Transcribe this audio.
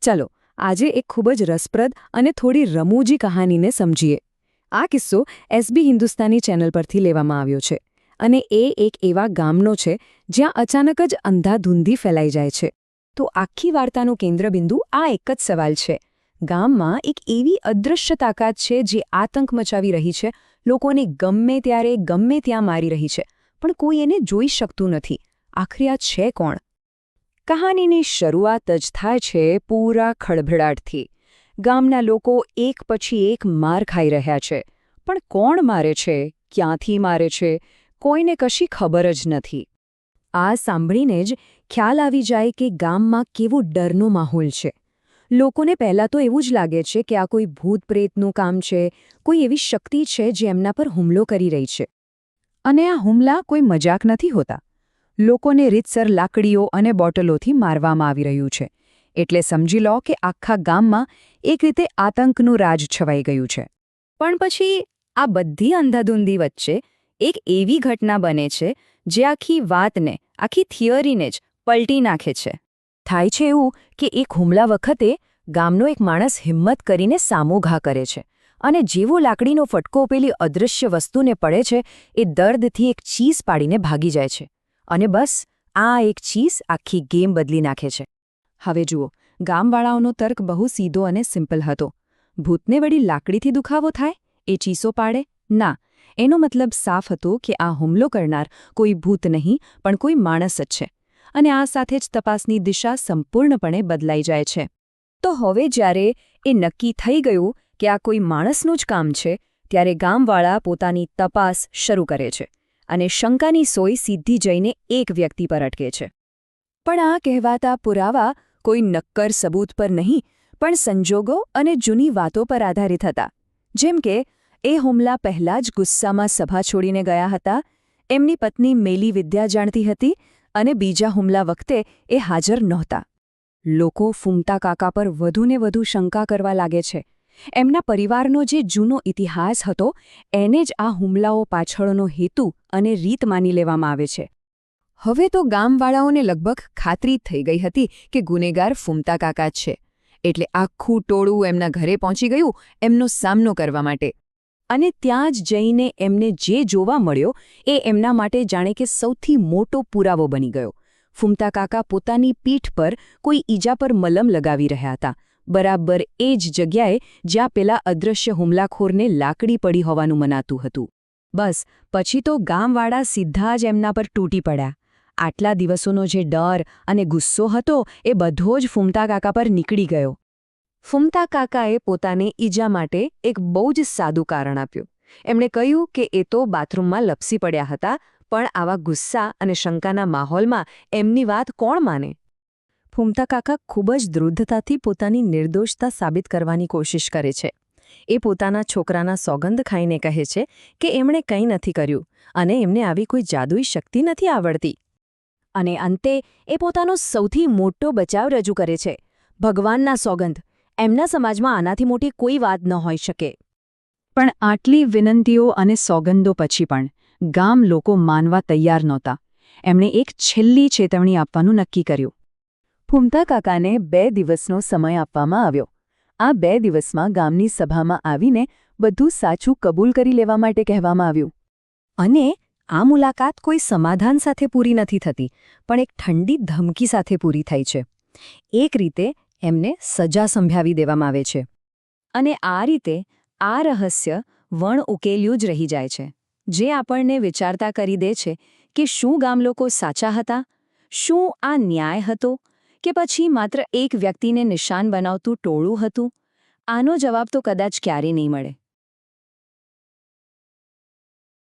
ચાલો આજે એક ખૂબ જ રસપ્રદ અને થોડી રમૂજી કહાનીને સમજીએ. આ કિસ્સો એસબી હિન્દુસ્તાની ચેનલ પરથી લેવામાં આવ્યો છે અને એ એક એવા ગામનો છે જ્યાં અચાનક જ અંધાધૂંધી ફેલાઈ જાય છે. તો આખી વાર્તાનું કેન્દ્રબિંદુ આ એક જ સવાલ છે. ગામમાં એક એવી અદૃશ્ય તાકાત છે જે આતંક મચાવી રહી છે, લોકોને ગમે ત્યારે ગમે ત્યાં મારી રહી છે, પણ કોઈ એને જોઈ શકતું નથી. આખરે આ છે કોણ? કહાનીની શરૂઆત જ થાય છે પૂરા ખળભળાટથી. ગામના લોકો એક પછી એક માર ખાઈ રહ્યા છે, પણ કોણ મારે છે, ક્યાંથી મારે છે, કોઈને કશી ખબર જ નથી. આ સાંભળીને જ ખ્યાલ આવી જાય કે ગામમાં કેવો ડરનો માહોલ છે. લોકોને પહેલાં તો એવું જ લાગે છે કે આ કોઈ ભૂત પ્રેતનું કામ છે, કોઈ એવી શક્તિ છે જે એમના પર હુમલો કરી રહી છે. અને આ હુમલા કોઈ મજાક નથી હોતા. લોકોને રીતસર લાકડીઓ અને બોટલોથી મારવામાં આવી રહ્યું છે. એટલે સમજી લો કે આખા ગામમાં એક રીતે આતંકનું રાજ છવાઈ ગયું છે. પણ પછી આ બધી અંધાધૂંધી વચ્ચે એક એવી ઘટના બને છે જે આખી વાતને, આખી થિયરીને જ પલટી નાખે છે. થાય છે એવું કે એક હુમલા વખતે ગામનો એક માણસ હિંમત કરીને સામો ઘા કરે છે અને જેવો લાકડીનો ફટકો પેલી અદૃશ્ય વસ્તુને પડે છે એ દર્દથી એક ચીસ પાડીને ભાગી જાય છે. અને બસ આ એક ચીસ આખી ગેમ બદલી નાખે છે. હવે જુઓ, ગામવાળાઓનો તર્ક બહુ સીધો અને સિમ્પલ હતો. ભૂતને વળી લાકડીથી દુખાવો થાય? એ ચીસો પાડે? ના, એનો મતલબ સાફ હતો કે આ હુમલો કરનાર કોઈ ભૂત નહીં પણ કોઈ માણસ જ છે. અને આ સાથે જ તપાસની દિશા સંપૂર્ણપણે બદલાઈ જાય છે. તો હવે જ્યારે એ નક્કી થઈ ગયું કે આ કોઈ માણસનું જ કામ છે, ત્યારે ગામવાળા પોતાની તપાસ શરૂ કરે છે. અને શંકાની સોય સીધી જઈને એક વ્યક્તિ પર અટકે છે. પણ આ કહેવાતા પુરાવા કોઈ નક્કર સબૂત પર નહીં, પણ સંજોગો અને જૂની વાતો પર આધારિત હતા. જેમ કે એ હુમલા પહેલાં જ ગુસ્સામાં સભા છોડીને ગયા હતા, એમની પત્ની મેલી વિદ્યા જાણતી હતી અને બીજા હુમલા વખતે એ હાજર નહોતા. લોકો ફૂમતા કાકા પર વધુને વધુ શંકા કરવા લાગે છે. એમના પરિવારનો જે જૂનો ઇતિહાસ હતો એને જ આ હુમલાઓ પાછળનો હેતુ અને રીત માની લેવામાં આવે છે. હવે તો ગામવાળાઓને લગભગ ખાતરી થઈ ગઈ હતી કે ગુનેગાર ફૂમતા કાકા જ છે. એટલે આખું ટોળું એમના ઘરે પહોંચી ગયું એમનો સામનો કરવા માટે. અને ત્યાં જ જઈને એમને જે જોવા મળ્યો એ એમના માટે જાણે કે સૌથી મોટો પુરાવો બની ગયો. ફૂમતા કાકા પોતાની પીઠ પર કોઈ ઈજા પર મલમ લગાવી રહ્યા હતા, બરાબર એ જ જગ્યાએ જ્યાં પેલા અદૃશ્ય હુમલાખોરને લાકડી પડી હોવાનું મનાતું હતું. બસ પછી તો ગામવાળા સીધા જ એમના પર તૂટી પડ્યા. આટલા દિવસોનો જે ડર અને ગુસ્સો હતો એ બધો જ ફૂમતા કાકા પર નીકળી ગયો. ફૂમતા કાકાએ પોતાની ઈજા માટે એક બહુ જ સાદું કારણ આપ્યું. એમણે કહ્યું કે એ તો બાથરૂમમાં લપસી પડ્યા હતા, પણ આવા ગુસ્સા અને શંકાના માહોલમાં એમની વાત કોણ માને? ફૂમતા કાકા ખૂબ જ દૃઢતાથી પોતાની નિર્દોષતા સાબિત કરવાની કોશિશ કરે છે. એ પોતાના છોકરાના સોગંદ ખાઈને કહે છે કે એમણે કંઈ નથી કર્યું અને એમને આવી કોઈ જાદુઈ શક્તિ નથી આવડતી. અને અંતે એ પોતાનો સૌથી મોટો બચાવ રજૂ કરે છે, ભગવાનના સોગંદ. એમના સમાજમાં આનાથી મોટી કોઈ વાત ન હોઈ શકે. પણ આટલી વિનંતીઓ અને સોગંદો પછી પણ ગામ લોકો માનવા તૈયાર નહોતા. એમણે એક છેલ્લી ચેતવણી આપવાનું નક્કી કર્યું. ફૂમતા કાકાને 2 દિવસનો સમય આપવામાં આવ્યો. આ 2 દિવસમાં ગામની સભામાં આવીને બધું સાચું કબૂલ કરી લેવા માટે કહેવામાં આવ્યું. અને આ મુલાકાત કોઈ સમાધાન સાથે પૂરી નથી થતી, પણ એક ઠંડી ધમકી સાથે પૂરી થઈ છે. એક રીતે એમને સજા સંભળાવી દેવામાં આવે છે. અને આ રીતે આ રહસ્ય વણ ઉકેલ્યું જ રહી જાય છે, જે આપણને વિચારતા કરી દે છે કે શું ગામલોકો સાચા હતા? શું આ ન્યાય હતો? કે પછી માત્ર એક વ્યક્તિને નિશાન બનાવતું ટોળું હતું? આનો જવાબ તો કદાચ ક્યારેય નહીં મળે.